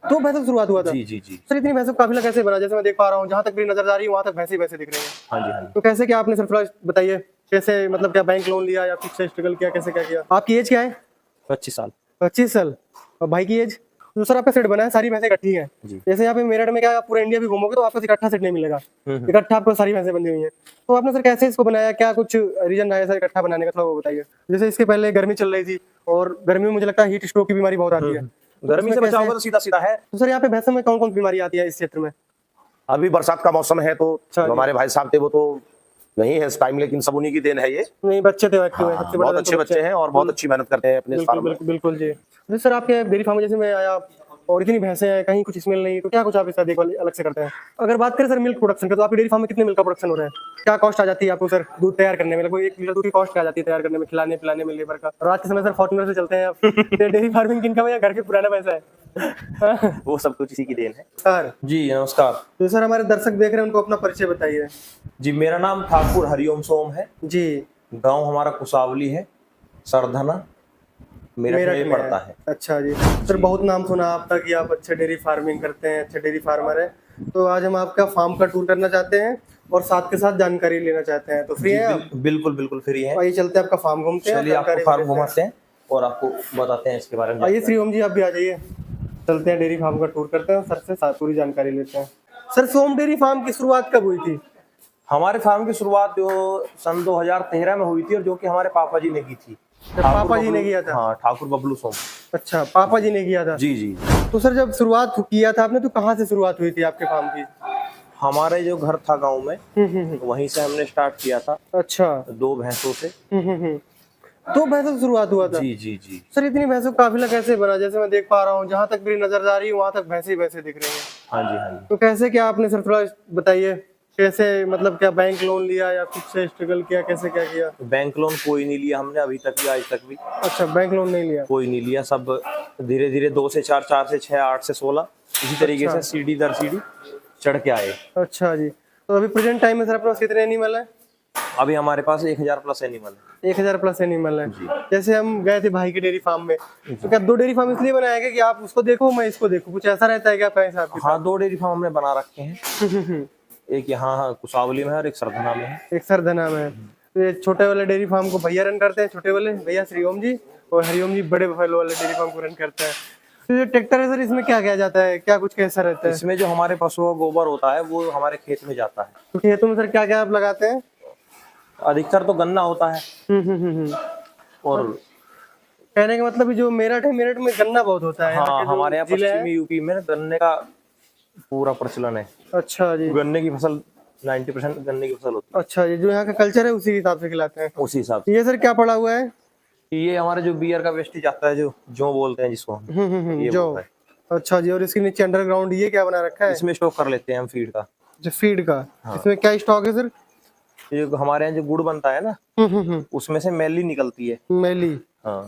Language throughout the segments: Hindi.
तो भैंसों से शुरुआत हुआ था? जी जी जी। सर इतनी भैंसों काफिला कैसे बना? जैसे मैं देख पा रहा हूँ, जहाँ तक मेरी नजर आ रही है वहाँ तक भैंसे भैंसे दिख रहे हैं। हाँ जी हाँ जी। तो कैसे क्या आपने सर थोड़ा बताइए, कैसे मतलब क्या बैंक लोन लिया या कुछ से स्ट्रगल किया, कैसे क्या किया? आपकी एज क्या है? 25 साल। 25 साल। और भाई की एज? तो सर आपका सेट बना है, सारी भैंसें इकट्ठी हैं। जी। जैसे यहाँ पे मेरठ में क्या आप पूरा इंडिया भी घूमोगे तो आपको इकट्ठा सेट नहीं मिलेगा, इकट्ठा आपको सारी भैंसें बनी हुई हैं। तो आपने सर कैसे इसको बनाया, क्या कुछ रीजन रहा है सर इकट्ठा बनाने का, थोड़ा वो बताइए। जैसे इसके पहले गर्मी चल रही थी और गर्मी में मुझे लगता है हीट स्ट्रोक की बीमारी बहुत आती है, तो गर्मी से उसमें बचाओगे कैसे? तो सीधा सीधा है। तो सर यहाँ पे भैंसों में कौन कौन सी बीमारी आती है इस क्षेत्र में? अभी बरसात का मौसम है तो अच्छा जो जी। हमारे भाई साहब थे वो तो नहीं है इस टाइम, लेकिन सब उन्हीं की देन है ये। नहीं बच्चे थे एक्टिव है, हाँ, सबसे बड़ा बहुत तो अच्छे बच्चे हैं और बहुत अच्छी मेहनत करते हैं अपने इस बिल्कुल फार्म में। बिल्कुल बिल्कुल जी। तो सर आपके डेयरी फार्म में जैसे मैं आया और इतनी भैंसें हैं, कहीं कुछ स्मेल नहीं, तो क्या कुछ आप इसका देखभाल अलग से करते हैं? अगर बात करें सर मिल्क प्रोडक्शन का, तो आपकी डेयरी फार्म में कितने मिल्क का प्रोडक्शन हो रहा है? क्या कॉस्ट आ जाती है आपको सर दूध तैयार करने में? लगभग 1 लीटर दूध की कॉस्ट क्या आ जाती है तैयार करने में, खिलाने पिलाने में, लेबर का? और आज के समय सर फॉर्च्यूनर से चलते हैं आप। तो डेयरी फार्मिंग किनका है या घर के पुराना पैसा है? वो सब कुछ इसी की देन है। सर जी नमस्कार। तो सर हमारे दर्शक देख रहे हैं, उनको अपना परिचय बताइए। जी मेरा नाम ठाकुर हरिओम सोम है। जी। गांव हमारा कुसावली है, सरधना मेरठ में पड़ता है। अच्छा जी। सर बहुत नाम सुना आपका कि आप अच्छे डेयरी फार्मिंग करते हैं, अच्छे डेयरी फार्मर है। तो आज हम आपका फार्म का टूर करना चाहते हैं और साथ के साथ जानकारी लेना चाहते हैं, तो फ्री जी है आप? बिल्कुल बिल्कुल फ्री है। आइए चलते हैं, आपका फार्म घूमते हैं, चलिए आपको जानकारी फार्म लेते हैं। घुमाते हैं और आपको बताते हैं इसके बारे में। आइए श्री ओम जी आप भी आ जाइए, चलते हैं डेयरी फार्म का टूर करते हैं, सर से साथ पूरी जानकारी लेते हैं। सर सोम डेयरी फार्म की शुरुआत कब हुई थी? हमारे फार्म की शुरुआत जो सन 2013 में हुई थी और जो कि हमारे पापा जी ने की थी। पापा जी ने किया था? हाँ, ठाकुर बबलू सोम। अच्छा, पापा जी ने किया था। जी जी। तो सर जब शुरुआत किया था आपने, तो कहाँ से शुरुआत हुई थी आपके फार्म की? हमारे जो घर था गांव में, वहीं से हमने स्टार्ट किया था। अच्छा। 2 भैंसों से। 2 भैंसों से शुरुआत हुआ था? जी जी जी। सर इतनी भैंसों का काफिला कैसे बना? जैसे मैं देख पा रहा हूँ, जहाँ तक मेरी नजर आ रही है वहाँ तक भैंसे ही भैंसे दिख रही हैं। हाँ जी हाँ जी। तो कैसे क्या आपने सर थोड़ा बताइए, कैसे मतलब क्या बैंक लोन लिया या कुछ से स्ट्रगल किया, कैसे क्या किया? बैंक लोन कोई नहीं लिया हमने अभी तक भी, आज तक भी अच्छा, बैंक लोन नहीं लिया? कोई नहीं लिया। सब धीरे धीरे 2 से 4, 4 से 6, 8 से 16 इसी तरीके अच्छा। से सीढ़ी दर सीढ़ी चढ़ के आए। अच्छा जी। तो अभी प्रेजेंट टाइम में सर अपने पास कितने एनिमल है? अभी हमारे पास 1000 प्लस एनिमल है। 1000 प्लस एनिमल है। जैसे हम गए थे भाई के डेयरी फार्म में, तो क्या 2 डेयरी फार्म इसलिए बनाया गया कि आप उसको देखो मैं इसको देखूं, कुछ ऐसा रहता है क्या आपका हिसाब किताब? हाँ, 2 डेयरी फार्म हमने बना रखे हैं। एक यहाँ कुसावली में है और एक सरधना में है। एक सरधना में है। तो ये छोटे वाले डेयरी फार्म को भैया रन करते हैं, छोटे वाले भैया श्री ओम जी, और हरिओम जी बड़े वाले डेयरी फार्म को रन करते हैं। तो ये ट्रैक्टर है सर, इसमें क्या किया जाता है, क्या कुछ कैसा रहता है? इसमें जो हमारे पशुओं का गोबर होता है वो हमारे खेत में जाता है। तो खेतों में सर क्या क्या आप लगाते हैं? अधिकतर तो गन्ना होता है। और कहने का मतलब जो मेरठ है, मेरठ में गन्ना बहुत होता है। हाँ, हमारे यहाँ जिले पश्चिमी यूपी में गन्ने का पूरा प्रचलन है। अच्छा जी। गन्ने की फसल 90% गन्ने की फसल होती अच्छा जी, जो यहाँ का कल्चर है उसी हिसाब से खिलाते हैं। है उसी हिसाब से। ये सर क्या पड़ा हुआ है? ये हमारे जो बियर का वेस्टेज आता है, जो बोलते हैं जिसको हम, ये जो वो है। अच्छा जी। और इसके नीचे अंडरग्राउंड ये क्या बना रखा है? इसमें स्टॉक कर लेते हैं हम फीड का। जो फीड का? हाँ। इसमें क्या स्टॉक है सर? ये जो हमारे यहाँ जो गुड़ बनता है ना, उसमें से मैली निकलती है। मैली? हाँ।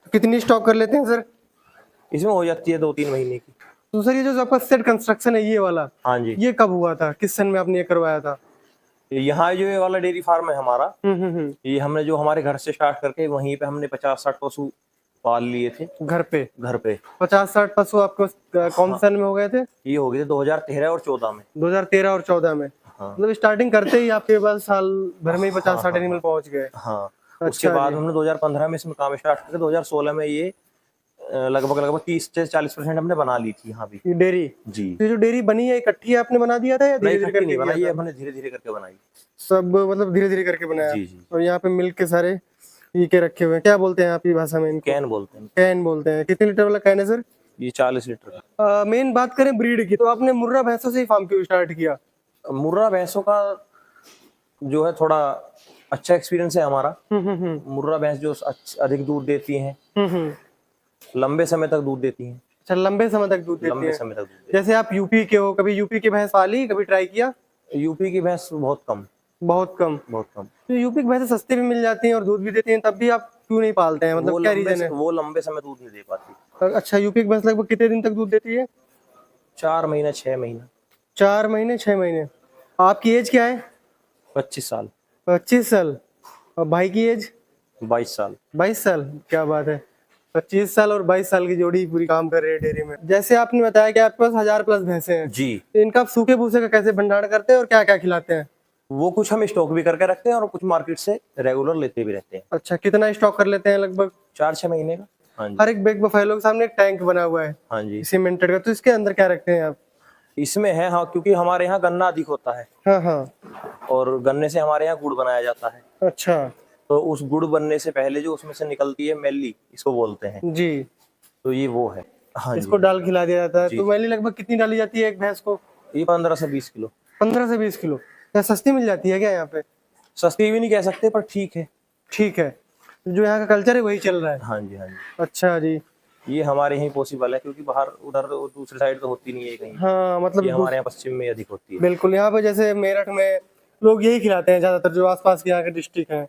तो कितनी स्टॉक कर लेते हैं सर? इसमें हो जाती है 2-3 महीने की। तो सर ये जो आपका सेट कंस्ट्रक्शन है ये वाला, हाँ जी। ये कब हुआ था, किस सन में आपने ये करवाया था? यहाँ जो ये वाला डेयरी फार्म है हमारा, ये हमने जो हमारे घर से स्टार्ट करके वहीं पे हमने 50-60 पशु पाल लिए थे घर पे? घर पे। 50-60 पशु आपको कौन से सन में हो गए थे? ये हो गए थे 2013 और 14 में। 2013 और 14 में? हाँ। मतलब स्टार्टिंग करते ही आपके पास साल भर में ही 50-60 एनिमल पहुंच गए? हाँ। अच्छा उसके बाद जी। हमने 2015 में इसमें काम स्टार्ट करके 2016 में ये लगभग 30 से 40% हमने बना ली थी यहाँ भी ये डेयरी? जी। तो ये जो डेयरी बनी है इकट्ठी आपने बना दिया था या नहीं, धीरे धीरे इकट्ठी करके नहीं किया बनाई, ये था? हमने धीरे धीरे करके बनाई। सब मतलब धीरे धीरे करके बनाया? जी जी। और यहाँ पे मिल्क के सारे पी के रखे हुए हैं, क्या बोलते हैं आपकी भाषा में इनको? कैन बोलते हैं। कैन बोलते हैं। कितने लीटर वाला कैन है सर? ये 40 लीटर का। मेन बात करें ब्रीड की, तो आपने मुर्रा भैंसों से ही फार्म क्यों स्टार्ट किया? मुर्रा भैंसों का जो है थोड़ा अच्छा एक्सपीरियंस है हमारा। मुर्रा भैंस जो अधिक दूध देती हैं, लंबे समय तक दूध देती हैं। अच्छा, लंबे समय तक दूध देती लंबे है। समय तक दूध जैसे आप यूपी के हो, कभी यूपी की भैंस पाली, कभी ट्राई किया? देती हैं। यूपी की भैंस बहुत कम। बहुत कम? बहुत कम। तो यूपी की भैंसें सस्ती भी मिल जाती हैं और दूध भी देती हैं, तब भी आप क्यों नहीं पालते हैं? मतलब क्या रीजन है? वो लंबे समय दूध नहीं दे पाती। अच्छा, यूपी की भैंस लगभग कितने दिन तक दूध देती है? 4 महीना 6 महीना। 4 महीने 6 महीने। आपकी एज क्या है? 25 साल। 25 साल। और भाई की एज? 22 साल। 22 साल। क्या बात है। 25 साल और 22 साल की जोड़ी पूरी काम कर रही है डेयरी में। जैसे आपने बताया कि आपके पास 1000+ भैंसे हैं, जी। तो इनका आप सूखे भूसे का कैसे भंडारण करते हैं और क्या क्या खिलाते हैं? वो कुछ हम स्टॉक भी करके रखते हैं और कुछ मार्केट से रेगुलर लेते भी रहते हैं। अच्छा, कितना स्टॉक कर लेते हैं लगभग? 4-6 महीने का। हाँ जी। हर एक बेग बफेलो के सामने एक टैंक बना हुआ है हाँ जी। सीमेंटेड का, तो इसके अंदर क्या रखते हैं आप? इसमें है, हाँ, क्योंकि हमारे यहाँ गन्ना अधिक होता है हाँ हाँ। और गन्ने से हमारे यहाँ गुड़ बनाया जाता है। अच्छा तो उस गुड़ बनने से पहले जो उसमें से निकलती है मैली, इसको बोलते हैं, जी, तो ये वो है। हाँ इसको जी। डाल खिला दिया जाता है। जी, तो जी। मैली लगभग कितनी डाली जाती है एक भैंस को? ये 15 से 20 किलो। 15 से 20 किलो। क्या सस्ती मिल जाती है क्या यहाँ पे? सस्ती भी नहीं कह सकते, पर ठीक है। ठीक है, जो यहाँ का कल्चर है वही चल रहा है। हाँ जी, हाँ जी। अच्छा जी। ये हमारे यहीं पॉसिबल है, क्योंकि बाहर उधर दूसरी साइड तो होती नहीं है कहीं। हाँ मतलब ये हमारे यहाँ पश्चिम में अधिक होती है। बिल्कुल, यहाँ पे जैसे मेरठ में लोग यही खिलाते हैं ज्यादातर, जो आसपास के यहाँ के डिस्ट्रिक्ट हैं।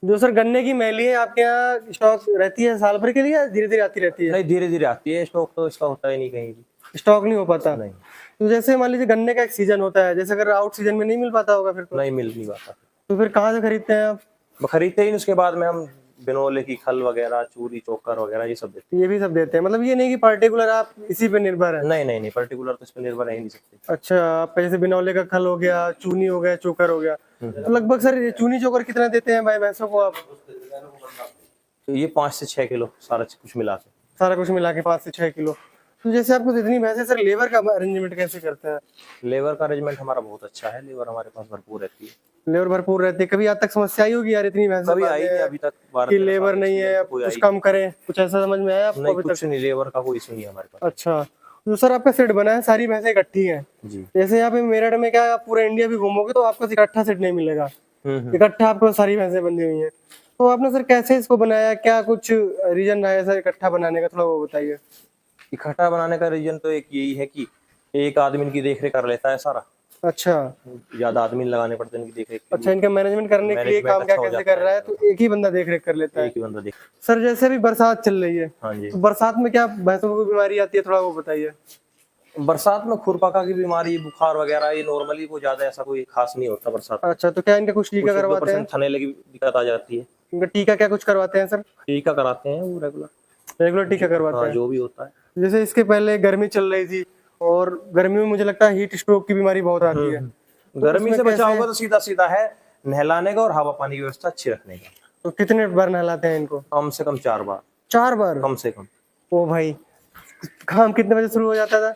जो सर गन्ने की मैली है आपके यहाँ स्टॉक रहती है साल भर के लिए या धीरे धीरे आती रहती है? नहीं, धीरे धीरे आती है, स्टॉक तो इसका होता ही नहीं कहीं भी। स्टॉक नहीं हो पाता? नहीं, तो जैसे मान लीजिए गन्ने का एक सीजन होता है, जैसे अगर आउट सीजन में नहीं मिल पाता होगा फिर नहीं मिल नहीं पाता। तो फिर कहाँ से खरीदते हैं आप? खरीदते ही नहीं, उसके बाद में हम बिनोले की खल वगैरह, चूरी चोकर वगैरह ये सब देते ये भी सब देते हैं, मतलब ये नहीं कि पार्टिकुलर आप इसी पे निर्भर है? हैं। नहीं नहीं नहीं, पर्टिकुलर तो इस पर निर्भर रह ही नहीं सकते। अच्छा, आपका जैसे बिनौले का खल हो गया, चूनी हो गया, चोकर हो गया, तो लगभग सर ये चूनी चोकर कितना देते हैं भाई भैंसों को आप? तो ये 5 से 6 किलो सारा कुछ मिला के। सारा कुछ मिला के 5 से 6 किलो। तो जैसे आपको इतनी भैंसे, सर लेबर का अरेंजमेंट कैसे करते हैं? लेबर का अरेंजमेंट हमारा बहुत अच्छा है, लेबर हमारे पास भरपूर रहती है। लेबर भरपूर रहती है। कभी आज तक समस्या आई होगी यार इतनी भैंसे कभी पालते आई नहीं हैं अभी तक, 12 कि 13 लेबर साल नहीं से है, कोई कुछ आई कम करें, कुछ ऐसा समझ में आया आपको नहीं, अभी कुछ तक? नहीं, लेबर का कोई इशू नहीं है हमारे पास। अच्छा, तो सर आपका सेट बना है, सारी भैंसें इकट्ठी हैं। जी। जैसे यहाँ पे मेरठ में क्या आप पूरा इंडिया भी घूमोगे तो आपको इकट्ठा सेट नहीं मिलेगा, हम्म। इकट्ठा आपको सारी भैंसें बंधी हुई हैं। तो आपने सर कैसे इसको बनाया, क्या कुछ रीजन रहा है सर इकट्ठा बनाने का, थोड़ा वो बताइए। इकट्ठा बनाने का रीजन तो एक यही है कि एक आदमी इनकी देख रेख कर लेता है सारा। अच्छा ज्यादा आदमी लगाने पड़ते हैं इनकी देख रेख के अच्छा, इनका मैनेजमेंट करने के लिए मैनेजमेंट काम क्या अच्छा हो कैसे जाता कर रहा है, तो एक ही बंदा देख रेख कर लेता लिए। है। एक ही बंदा देख। सर जैसे अभी बरसात चल रही है, हाँ जी। तो बरसात में क्या भैंसों को बीमारी आती है, थोड़ा वो बताइए। बरसात में खुरपका की बीमारी, बुखार वगैरह, ये नॉर्मली वो ज्यादा ऐसा कोई खास नहीं होता बरसात में। अच्छा, तो क्या इनका कुछ टीका करवाते हैं? 2% थने लगी दिक्कत आ जाती है। इनका टीका क्या कुछ करवाते हैं सर? टीका कराते हैं वो रेगुलर। रेगुलर टीका करवाते हाँ, हैं? जो भी होता है। जैसे इसके पहले गर्मी चल रही थी और गर्मी में मुझे लगता है हीट स्ट्रोक की बीमारी बहुत आती है, तो गर्मी उसमें से बचा कैसे- होगा तो सीधा सीधा है नहलाने का और हवा पानी की व्यवस्था अच्छी रखने का। तो कितने बार नहलाते हैं इनको? कम से कम 4 बार। 4 बार? कम से कम। ओ भाई, काम कितने बजे शुरू हो जाता था?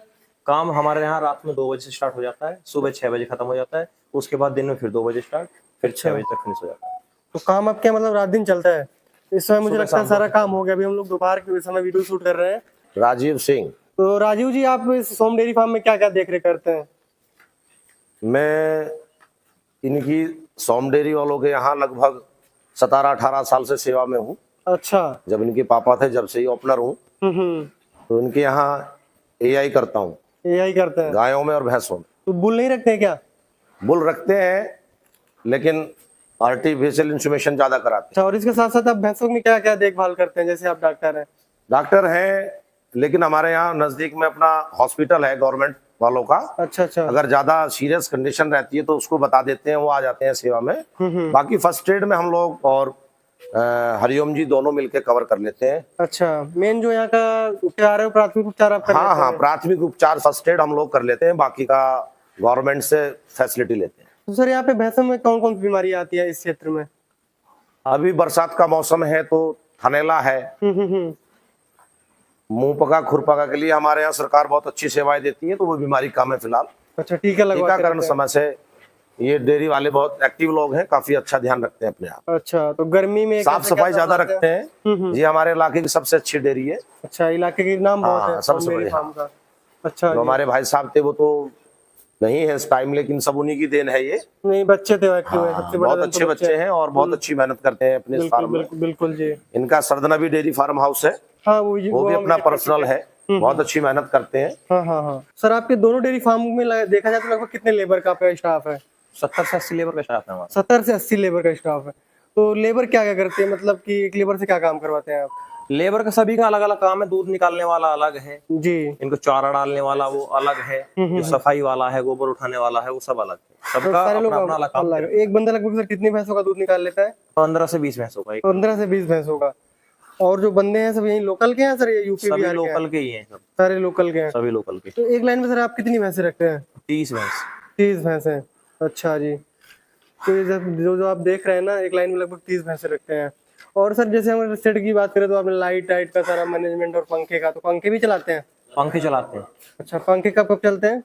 काम हमारे यहाँ रात में 2 बजे से स्टार्ट हो जाता है, सुबह 6 बजे खत्म हो जाता है, उसके बाद दिन में फिर 2 बजे स्टार्ट, फिर 6 बजे तक फिनिश हो जाता है। तो काम आपके मतलब रात दिन चलता है? इस समय मुझे सुबह लगता है शाम सारा काम हो गया, अभी हम लोग दोपहर के समय वीडियो शूट कर रहे हैं। राजीव सिंह। तो राजीव जी, आप इस सोम डेयरी फार्म में क्या क्या देख रेख करते हैं? मैं इनकी सोम डेयरी वालों के यहाँ लगभग 17-18 साल से सेवा में हूँ। अच्छा। जब इनके पापा थे, जब से ही ओपनर हूँ। हम्म। तो इनके यहाँ एआई करता हूँ, यही करते हैं? गायों में और भैंसों में। तो बुल नहीं रखते हैं क्या? बुल रखते हैं, लेकिन आर्टिफिशियल इंसुमेशन ज्यादा कराते अच्छा, और इसके साथ साथ आप भैंसों में क्या क्या देखभाल करते हैं? जैसे आप डॉक्टर हैं। हैं। डॉक्टर हैं, लेकिन हमारे यहाँ नजदीक में अपना हॉस्पिटल है गवर्नमेंट वालों का। अच्छा अच्छा। अगर ज्यादा सीरियस कंडीशन रहती है तो उसको बता देते हैं, वो आ जाते हैं सेवा में। बाकी फर्स्ट एड में हम लोग और हरिओम जी दोनों मिलके कवर कर लेते हैं। अच्छा, मेन जो यहाँ का उपचार है वो प्राथमिक उपचार आप कर हाँ लेते हाँ, हैं? प्राथमिक उपचार फर्स्ट एड हम लोग कर लेते हैं, बाकी का गवर्नमेंट से फैसिलिटी लेते हैं। तो सर यहाँ पे भैंसों में कौन कौन सी बीमारी आती है इस क्षेत्र में? अभी बरसात का मौसम है तो थनेला है, मुंह पका खुरपका के लिए हमारे यहाँ सरकार बहुत अच्छी सेवाएं देती है, तो वो बीमारी कम है फिलहाल। अच्छा, टीका लगवा टीकाकरण समय से ये डेयरी वाले बहुत एक्टिव लोग हैं, काफी अच्छा ध्यान रखते हैं अपने आप। अच्छा, तो गर्मी में साफ कैसे सफाई क्या ज्यादा संभालते रखते हैं। ये हमारे इलाके की सबसे अच्छी डेयरी है। अच्छा, इलाके के नाम बहुत हाँ, है सबसे डेयरी बढ़िया। फार्म का। अच्छा जो जी। हमारे भाई साहब थे वो तो नहीं है इस टाइम, लेकिन सब उन्हीं की देन है ये। नहीं, बच्चे थे एक्टिव है, सबसे बड़ा बहुत दम अच्छे तो बच्चे हैं और बहुत अच्छी मेहनत करते हैं अपने इस बिल्कुल फार्म में। बिल्कुल बिल्कुल जी। इनका सरदनबी डेयरी फार्म हाउस है, हाँ, वो भी हम अपना विजिट पर्सनल है, बहुत अच्छी मेहनत करते हैं। हाँ हाँ हाँ। सर आपके दोनों डेयरी फार्म में देखा जाए तो लगभग कितने लेबर का आपका स्टाफ है? 70 से 80 लेबर का स्टाफ है हमारा। 70 से 80 लेबर का स्टाफ है। तो लेबर क्या क्या करते हैं, मतलब कि एक लेबर से क्या काम करवाते हैं आप? लेबर का सभी का अलग अलग काम है, दूध निकालने वाला अलग है, जी। इनको चारा डालने वाला वो अलग है, जो सफाई वाला है, गोबर उठाने वाला है, वो सब अलग है। सबका सारे लोग अपना अपना अलग काम अलग। एक बंदा लगभग सर कितनी भैंसों का दूध निकाल लेता है? 15 से 20 भैंसों का एक। 15 से 20 भैंसों का। और जो बंदे हैं सब यही लोकल के हैं सर, ये यूपी सभी बिहार के हैं? लोकल के ही हैं सब, सारे लोकल के हैं। सभी लोकल के। तो एक लाइन में सर आप कितनी भैंसे रखते हैं? 30 भैंस। 30 भैंसे। अच्छा जी। तो ये जो जो आप देख रहे हैं ना, एक लाइन में लगभग 30 भैंसे रखते हैं। और सर जैसे हम सेट की बात करें तो आपने लाइट टाइट का सारा मैनेजमेंट और पंखे का, तो पंखे भी चलाते हैं? पंखे चलाते हैं। अच्छा, पंखे कब कब चलते हैं?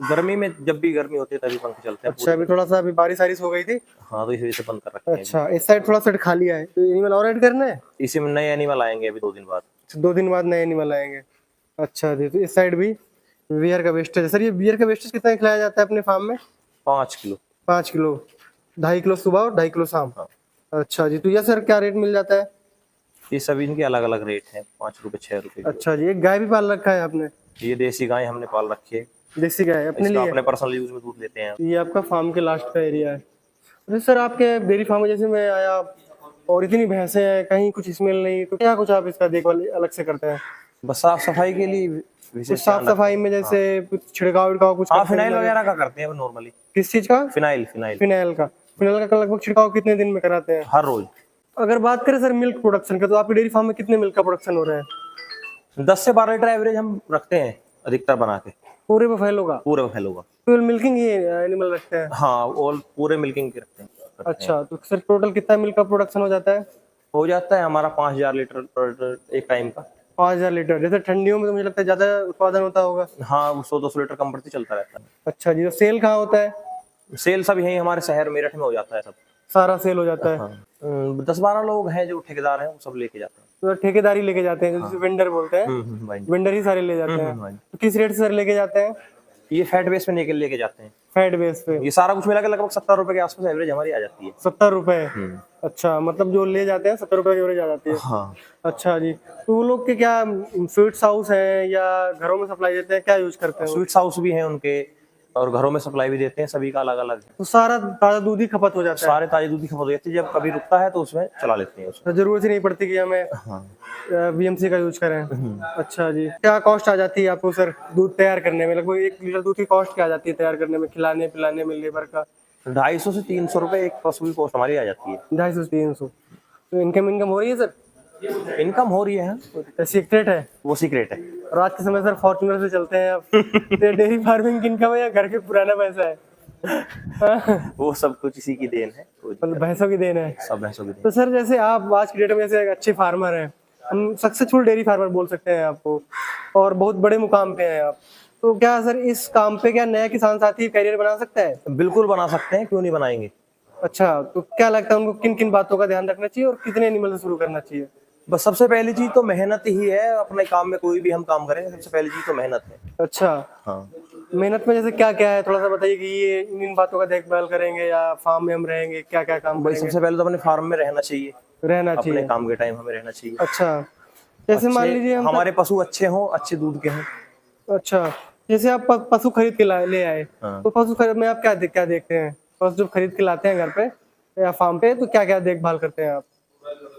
गर्मी में, जब भी गर्मी होती है तभी पंखे चलते हैं। अच्छा, अभी थोड़ा सा अभी बारिश हो गई थी। हाँ, तो इस वजह से बंद कर रखे हैं। अच्छा, इस साइड थोड़ा सेट खाली है, तो एनिमल और ऐड करना है? इसी में नए एनिमल आएंगे अभी 2 दिन बाद। 2 दिन बाद नए एनिमल आएंगे। अच्छा जी। तो इस साइड भी बियर का वेस्टेज है सर। ये बियर का वेस्टेज कितना खिलाया जाता है अपने फार्म में? 5 किलो। 5 किलो, 2.5 किलो सुबह और 2.5 किलो शाम। हाँ। अच्छा जी। तो ये सर क्या रेट मिल जाता है? ये सभी इनके अलग अलग रेट हैं, 5 रुपए 6 रुपए। अच्छा जी। एक गाय भी पाल रखा है आपने? ये देसी गाय हमने पाल रखी है, देसी गाय अपने इसका लिए? अपने पर्सनल यूज में दूध लेते हैं। ये आपका फार्म के लास्ट का एरिया है। अरे सर, आपके डेयरी फार्म में जैसे मैं आया और इतनी भैंसें हैं, कहीं कुछ स्मेल नहीं, तो क्या कुछ आप इसका देखभाल अलग से करते हैं? बस साफ सफाई के लिए कुछ विशेष साफ सफाई में जैसे कुछ छिड़काव विड़काव कुछ हाँ, करते हैं? फिनाइल वगैरह का करते हैं नॉर्मली। किस चीज का? फिनाइल फिनाइल फिनाइल का। फिनाइल का लगभग छिड़काव कितने दिन में कराते हैं? हर रोज। अगर बात करें सर मिल्क प्रोडक्शन का, तो आपके डेयरी फार्म में कितने मिल्क का प्रोडक्शन हो रहा है? 10 से 12 लीटर एवरेज हम रखते हैं अधिकतर बना के, पूरे बफेलो का? पूरे बफेलो का। केवल मिल्किंग ही एनिमल रखते हैं? हाँ, और पूरे मिल्किंग के रखते हैं। अच्छा, तो सर टोटल कितना मिल्क का प्रोडक्शन हो जाता है? हो जाता है हमारा 5000 लीटर पर एक टाइम का। 5000 लीटर। जैसे ठंडियों में तो मुझे लगता है ज्यादा उत्पादन होता होगा। हाँ, 100-200 लीटर कम बढ़ती चलता रहता है। अच्छा जी। तो सेल कहाँ होता है? सेल सब यही हमारे शहर मेरठ में हो जाता है सब। सारा सेल हो जाता है? हाँ, 10-12 लोग हैं जो ठेकेदार हैं, वो सब लेके जाते हैं। तो ठेकेदारी लेके जाते हैं, जिसे वेंडर बोलते हैं। भाई। वेंडर ही सारे ले जाते हैं। भाई। तो किस रेट से सर लेके जाते हैं? ये फैट बेस पे लेके जाते हैं। फैट बेस पे? ये सारा कुछ मिला के लगभग 70 रुपए के आसपास एवरेज हमारी आ जाती है। 70 रुपए? अच्छा, मतलब जो ले जाते हैं 70 रुपए की एवरेज आ जाती है। हाँ। अच्छा जी। तो वो लोग के क्या स्वीट्स हाउस है या घरों में सप्लाई देते हैं, क्या यूज करते हैं वो? स्वीट्स हाउस भी हैं उनके, और घरों में सप्लाई भी देते हैं, सभी का अलग अलग है। तो सारा ताजा दूध ही खपत हो जाता है? सारे ताजे दूध की खपत हो जाती है, जब कभी रुकता है तो उसमें चला लेते हैं उसमें। तो जरूरत ही नहीं पड़ती कि हमें हाँ। बीएमसी का यूज करें। अच्छा जी। क्या कॉस्ट आ जाती है आपको सर दूध तैयार करने में? लगभग 1 लीटर दूध की कॉस्ट क्या आ जाती है तैयार करने में, खिलाने पिलाने में, लेबर का? 250 से 300 रुपए एक पशु की कॉस्ट हमारी आ जाती है। 250 से 300। तो इनकम हो रही है सर? इनकम हो रही है, सीक्रेट है? वो सीक्रेट है। और आज के समय सर फॉर्च्यूनर से चलते हैं आप। तो डेयरी फार्मिंग की इनकम है या घर के पुराना पैसा है? वो सब कुछ इसी की देन है, मतलब भैंसों की देन है? सब भैंसों की देन। तो सर जैसे आप आज की डेट में जैसे एक अच्छे फार्मर हैं, हम सक्सेसफुल डेयरी फार्मर बोल सकते हैं आपको, और बहुत बड़े मुकाम पे हैं आप, तो क्या सर इस काम पे क्या नया किसान साथी करियर बना सकता है? बिल्कुल बना सकते हैं, क्यों नहीं बनाएंगे। अच्छा, तो क्या लगता है उनको किन किन बातों का ध्यान रखना चाहिए और कितने एनिमल से शुरू करना चाहिए? बस सबसे पहली चीज तो मेहनत ही है। अपने काम में कोई भी हम काम करें, सबसे पहली चीज तो मेहनत है। अच्छा। हाँ। मेहनत में जैसे क्या क्या है, थोड़ा सा बताइए कि ये इन बातों का देखभाल करेंगे या फार्म में हम रहेंगे, क्या क्या काम भाई, करेंगे? सबसे पहले तो अपने फार्म में रहना चाहिए, रहना अपने चाहिए। काम के टाइम हमें रहना चाहिए। अच्छा, जैसे मान लीजिए हम हमारे पशु अच्छे हों, अच्छे दूध के हों। अच्छा, जैसे आप पशु खरीद के ले आए, हाँ। तो पशु खरीद में आप क्या देखते हैं? पशु जब खरीद के लाते हैं घर पे या फार्म पे, तो क्या क्या देखभाल करते हैं आप?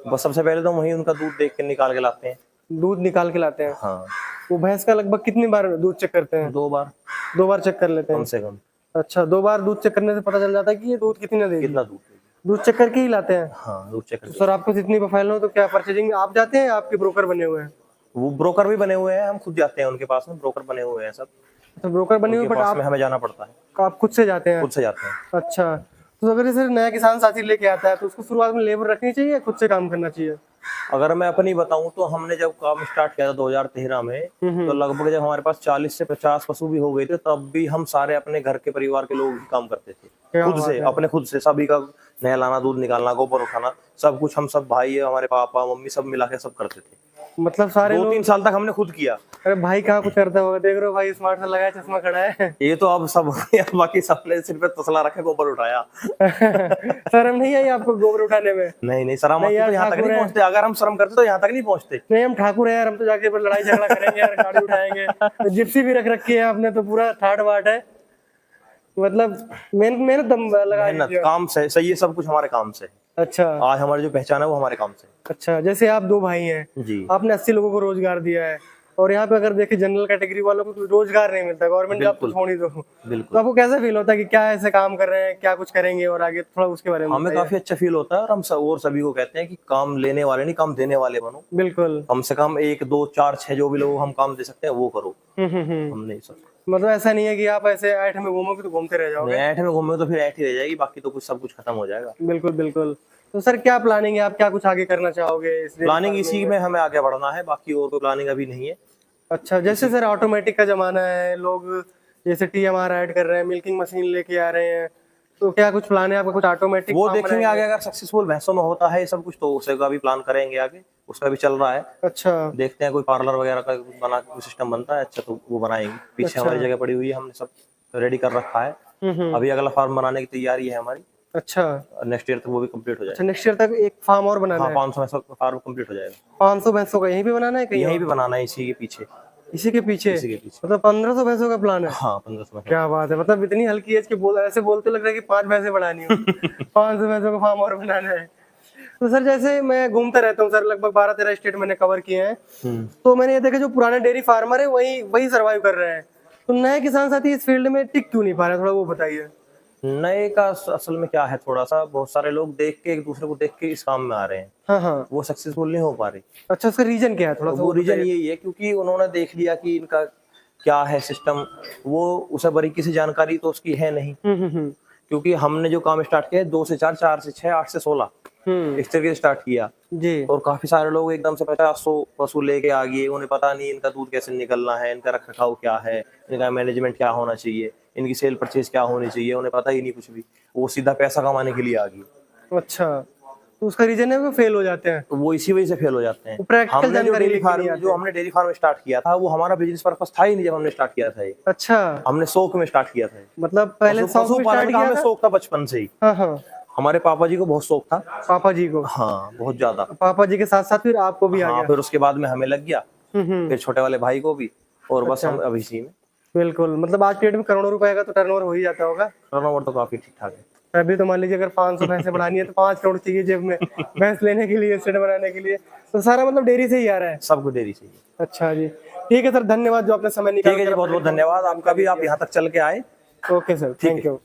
बस सबसे पहले तो वही उनका दूध देख के निकाल के लाते हैं। दूध निकाल के लाते हैं? हाँ। वो भैंस का लगभग कितनी बार दूध चेक करते हैं? 2 बार 2 बार चेक कर लेते कम हैं? से कम। अच्छा, 2 बार दूध चेक करने से पता चल जाता है कि ये दूध कितना देगी? कितना दूध देगी। दूध चेक करके ही लाते हैं? हाँ, दूध चेक तो सर आपको जितनी बफेल हो, तो क्या परचेजिंग आप जाते हैं या आपके ब्रोकर बने हुए हैं? वो ब्रोकर भी बने हुए हैं, हम खुद जाते हैं उनके पास में, ब्रोकर बने हुए हैं सब। तो ब्रोकर बने हुए, उनके बट पास में हमें जाना पड़ता है, आप खुद से जाते हैं? खुद से जाते हैं। अच्छा, तो अगर जैसे नया किसान साथी लेके आता है, तो उसको शुरुआत में लेबर रखनी चाहिए या खुद से काम करना चाहिए? अगर मैं अपनी बताऊं तो हमने जब काम स्टार्ट किया था 2013 में, तो लगभग जब हमारे पास 40 से 50 पशु भी हो गए थे, तब भी हम सारे अपने घर के परिवार के लोग ही काम करते थे, खुद से, अपने खुद से। सभी का नहलाना, दूध निकालना, गोबर उठाना, सब कुछ हम सब भाई, हमारे पापा मम्मी सब मिला के सब करते थे। मतलब सारे 2-3 साल तक हमने खुद किया। अरे भाई कहाँ कुछ करता होगा, देख रहे हो भाई स्मार्ट सा लगाया, चश्मा खड़ा है। ये तो अब सब बाकी सबने सिर पे तसला रखे, गोबर उठाया। शर्म नहीं आई आपको गोबर उठाने में? नहीं, शर्म आती तो यहाँ तक नहीं पहुँचते। अगर हम शर्म करते तो यहाँ तक नहीं पहुँचते। नहीं, हम ठाकुर है यार, हम तो जाके लड़ाई झगड़ा करेंगे यार, गाड़ी उठाएंगे। जिप्सी भी रख रखी है आपने, तो पूरा ठाट बाट है। मतलब मेहनत दम लगा मेहनत काम से सही है, सब कुछ हमारे काम से। अच्छा, आज हमारी जो पहचान है वो हमारे काम से। अच्छा, जैसे आप 2 भाई हैं जी। आपने 80 लोगों को रोजगार दिया है, और यहाँ पे अगर देखिए जनरल कैटेगरी वालों को रोजगार नहीं मिलता, गवर्नमेंट जॉब तो छोड़ ही दो। बिल्कुल तो आपको कैसा फील होता है कि क्या ऐसे काम कर रहे हैं, क्या कुछ करेंगे और आगे, थोड़ा उसके बारे में हमें बताइए। काफी अच्छा फील होता है, और हम सब और सभी को कहते हैं कि काम लेने वाले नहीं, काम देने वाले बनो। बिल्कुल। कम से कम 1 2 4 6 जो भी लोग हम काम दे सकते हैं वो करो। हम्म। हमने सब मतलब ऐसा नहीं है कि आप ऐसे ऐठ में घूमोगे तो घूमते रह जाओगे। ऐठ में घूमे तो फिर ऐठ ही रह जाएगी, बाकी तो कुछ सब कुछ खत्म हो जाएगा। बिल्कुल बिल्कुल। तो सर क्या प्लानिंग है, आप क्या कुछ आगे करना चाहोगे इस प्लानिंग इसी में हमें आगे बढ़ना है, बाकी और कोई प्लानिंग अभी नहीं है। अच्छा, जैसे सर ऑटोमेटिक का जमाना है, लोग जैसे TMR ऐड कर रहे हैं, मिल्किंग मशीन लेके आ रहे हैं, तो क्या कुछ प्लान है आपका कुछ ऑटोमेटिक? वो देखेंगे आगे, अगर सक्सेसफुल भैंसों में होता है ये सब कुछ तो उसका भी प्लान करेंगे आगे, उसका भी चल रहा है। अच्छा। देखते हैं कोई पार्लर वगैरह का बना सिस्टम बनता है अच्छा तो वो बनाएंगे। पीछे हमारी जगह पड़ी हुई है, हमने सब रेडी कर रखा है। अभी अगला फार्म बनाने की तैयारी है हमारी। अच्छा, नेक्स्ट ईयर तक वो भी कंप्लीट हो अच्छा जाएगा। नेक्स्ट ईयर तक एक फार्म और बनाना है? 500 भैंसों का फार्म कंप्लीट हो जाएगा। 500 भैंसों का यहीं पे बनाना है कहीं यहीं और? भी बनाना है, इसी के पीछे। इसी के पीछे? इसी के पीछे। मतलब 1500 भैंसों का प्लान है? हाँ 1500 भैंसों। क्या बात है, मतलब इतनी हल्की एज के बोल ऐसे बोलते लग रहा है कि 5 भैंसे बढ़ानी हो। 500 भैंसों का फार्म और बनाना है। तो सर जैसे मैं घूमता रहता हूँ सर, लगभग 12-13 स्टेट मैंने कवर किए हैं, तो मैंने ये देखा जो पुराने डेयरी फार्मर है वही सर्वाइव कर रहे हैं, तो नए किसान साथी इस फील्ड में टिक क्यों नहीं पा रहे, थोड़ा वो बताइए। नए का असल में क्या है, थोड़ा सा बहुत सारे लोग देख के एक दूसरे को देख के इस काम में आ रहे हैं, हाँ हाँ। वो सक्सेसफुल नहीं हो पा रहे। अच्छा, उसका रीजन क्या है, थोड़ा सा वो रीजन यही है क्योंकि उन्होंने देख लिया कि इनका क्या है सिस्टम, वो उसे बारीकी से जानकारी तो उसकी है नहीं। क्योंकि हमने जो काम स्टार्ट किया 2 से 4, 4 से 6, 8 से 16 इस तरीके से स्टार्ट किया जी। और काफी सारे लोग एकदम से 50-100 पशु लेके आ गए, उन्हें पता नहीं इनका दूध कैसे निकलना है, इनका रख रखाव क्या है, इनका मैनेजमेंट क्या होना चाहिए, इनकी सेल परचेज क्या होनी चाहिए, उन्हें पता ही नहीं कुछ भी। वो सीधा पैसा कमाने के लिए आ गई। अच्छा, तो उसका रीजन है वो फेल हो जाते हैं। तो वो इसी वजह से फेल हो जाते हैं। प्रैक्टिकल हमने जो जानकारी डेयरी लेके नहीं फार्म आते। जो हमने डेयरी फार्म स्टार्ट किया था वो हमारा बिजनेस पर्पस था ही नहीं जब हमने स्टार्ट किया था ये। अच्छा, हमने शौक में स्टार्ट किया था ये। मतलब पहले शौक में स्टार्ट पशुपालन का किया हमें था? शौक था बचपन से ही। हाँ हाँ। हमारे पापा जी को बहुत शौक था। पापा जी को? हाँ बहुत ज्यादा। पापा जी के साथ साथ फिर आपको भी आ हाँ गया? फिर उसके बाद में हमें लग गया, फिर छोटे वाले भाई को भी, और बस हम अभी इसी में। बिल्कुल, मतलब आज के डेट में करोड़ों रुपए का तो टर्नओवर हो ही जाता होगा। टर्नओवर तो काफी ठीक ठाक है। अभी तो मान लीजिए अगर 500 भैंसे बढ़ानी है तो 5 करोड़ चाहिए जेब में भैंस लेने के लिए, स्टेट बनाने के लिए, तो सारा मतलब डेयरी से ही आ रहा है। सबको डेयरी चाहिए। अच्छा जी, ठीक है सर, धन्यवाद जो आपने समय निकाला। ठीक है जी, बहुत बहुत धन्यवाद आपका भी, आप यहाँ तक चल के आए। Okay sir, thank you.